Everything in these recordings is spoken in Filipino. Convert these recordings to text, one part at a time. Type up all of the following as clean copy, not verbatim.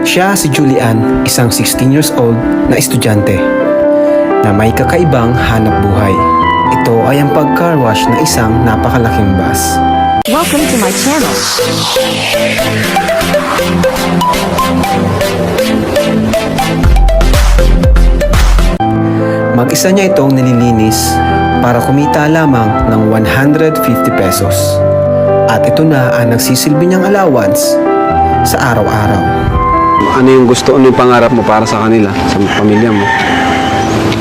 Siya si Julian, isang 16 years old na estudyante na may kakaibang hanap buhay. Ito ay ang pag-car wash ng isang napakalaking bus. Welcome to my channel. Mag-isa niya itong nililinis para kumita lamang ng 150 pesos. At ito na ang nagsisilbi niyang allowance sa araw-araw. Ano yung gusto, ano yung pangarap mo para sa kanila, sa pamilya mo?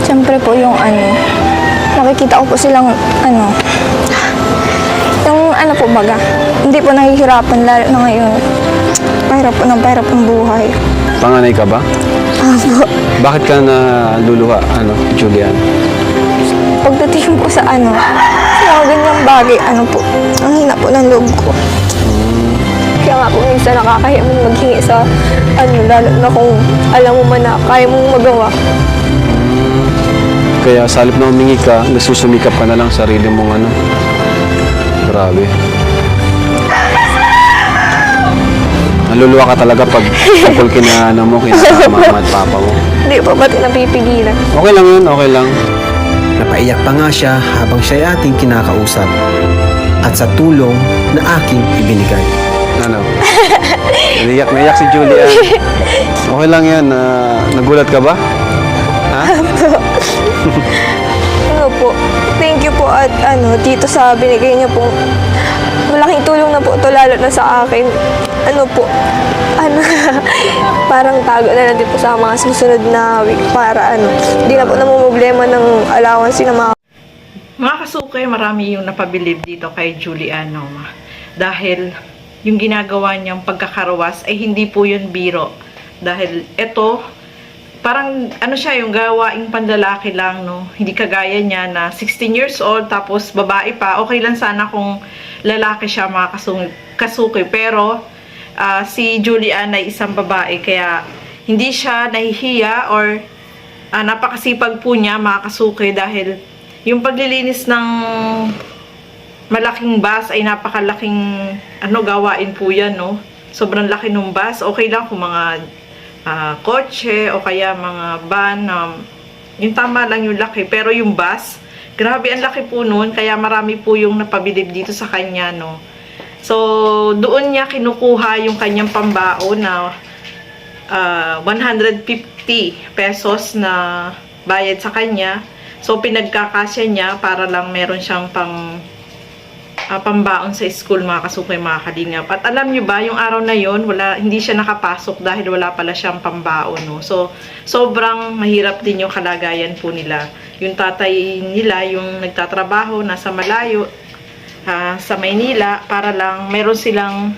Siyempre po yung nakikita ko po silang yung po baga, hindi po nahihirapan lalo na ngayon. Pahirap ang buhay. Panganay ka ba? Opo. Bakit ka naluluha, Julian? Pagdating po sa sa mga ganyang bagay, po, ang hina po ng loob ko. Kaya nga po minsan nakakahiya mong maghingi sa lalo na kung alam mo man na kaya mong magawa. Kaya sa halip na humingi ka, nasusumikap ka na lang sarili mong Grabe. Naluluha ka talaga pag tungkol kina mo, kina mama at papa mo. Hindi po ba't napipigilan? Okay lang yun, okay lang. Napaiyak pa nga siya habang siya ay ating kinakausap at sa tulong na aking ibinigay. Naiyak si Julian. Okay lang yan. Nagulat ka ba? Ha? Po. Thank you po at dito sa binigay niyo po. Malaking tulong na po ito lalo na sa akin. Parang tago na lang din po sa mga susunod na week para hindi na po namumblema ng allowance ng Mga kasukay, marami yung napabilib dito kay Julian, dahil yung ginagawa niyang pagkakarawas ay hindi po yun biro. Dahil ito, parang siya, yung gawaing panlalaki lang, Hindi kagaya niya na 16 years old, tapos babae pa. Okay lang sana kung lalaki siya, mga kasuki. Pero, si Julian ay isang babae, kaya hindi siya nahihiya or napakasipag po niya, mga kasuki, dahil yung paglilinis ng malaking bus ay napakalaking gawain po yan, Sobrang laki ng bus. Okay lang kung mga kotse o kaya mga van, yung tama lang yung laki. Pero yung bus, grabe ang laki po nun, kaya marami po yung napabilib dito sa kanya, So, doon niya kinukuha yung kanyang pambaon na 150 pesos na bayad sa kanya. So, pinagkakasya niya para lang meron siyang pambaon sa school, mga kasukay, mga kalingap. At alam nyo ba, yung araw na yon hindi siya nakapasok dahil wala pala siyang pambaon, So, sobrang mahirap din yung kalagayan po nila. Yung tatay nila, yung nagtatrabaho, nasa malayo, sa Maynila, para lang meron silang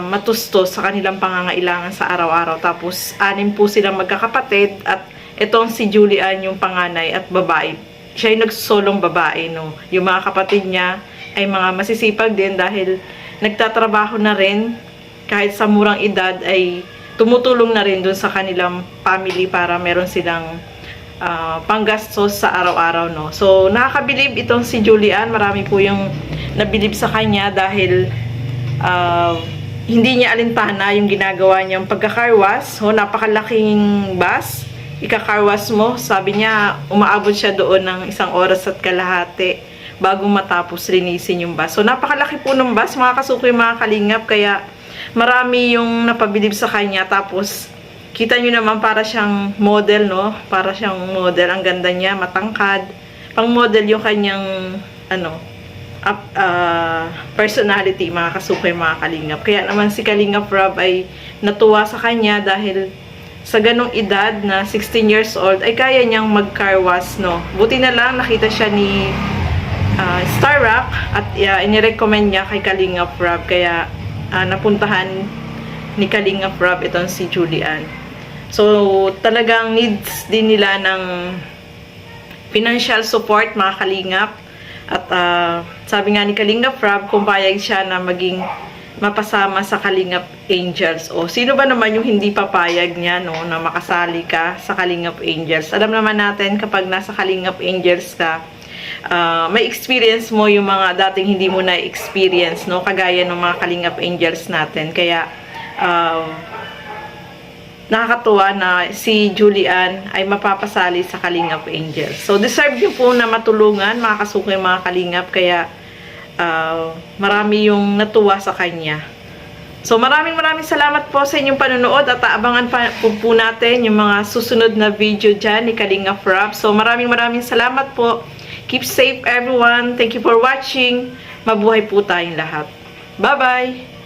matustos sa kanilang pangangailangan sa araw-araw. Tapos, 6 po silang magkakapatid at itong si Julian yung panganay at babae. Siya yung nagsolong babae, Yung mga kapatid niya ay mga masisipag din dahil nagtatrabaho na rin, kahit sa murang edad ay tumutulong na rin dun sa kanilang family para meron silang panggastos sa araw-araw, So, nakakabilib itong si Julian. Marami po yung nabilib sa kanya dahil hindi niya alintana yung ginagawa niyang pagkakarwas. Napakalaking bus. Ikakarwas mo. Sabi niya, umaabot siya doon ng 1 oras at kalahati bago matapos linisin yung bus. So, napakalaki po ng bus, mga kasukoy, mga kalingap. Kaya, marami yung napabilib sa kanya. Tapos, kita nyo naman para siyang model, Para siyang model. Ang ganda niya, matangkad. Pang model yung kanyang, personality, mga kasukoy, mga kalingap. Kaya naman si Kalingap Rob ay natuwa sa kanya dahil sa ganong edad na 16 years old ay kaya niyang mag-car wash, Buti na lang nakita siya ni Starrock at inirecommend niya kay Kalingap Rob, kaya napuntahan ni Kalingap Rob itong si Julian. So, talagang needs din nila ng financial support, mga kalingap. At sabi nga ni Kalingap Rob, kung payag siya na maging mapasama sa Kalingap Angels. O, sino ba naman yung hindi papayag niya, na makasali ka sa Kalingap Angels? Alam naman natin, kapag nasa Kalingap Angels ka, may experience mo yung mga dating hindi mo na-experience, Kagaya ng mga Kalingap Angels natin. Kaya, nakakatuwa na si Julian ay mapapasali sa Kalingap Angels. So, deserve niyo po na matulungan, mga kasuki, mga Kalingap, kaya marami yung natuwa sa kanya. So, maraming salamat po sa inyong panonood at aabangan pa po natin yung mga susunod na video dyan ni Kalingap Rob. So, maraming salamat po. Keep safe, everyone. Thank you for watching. Mabuhay po tayong lahat. Bye-bye!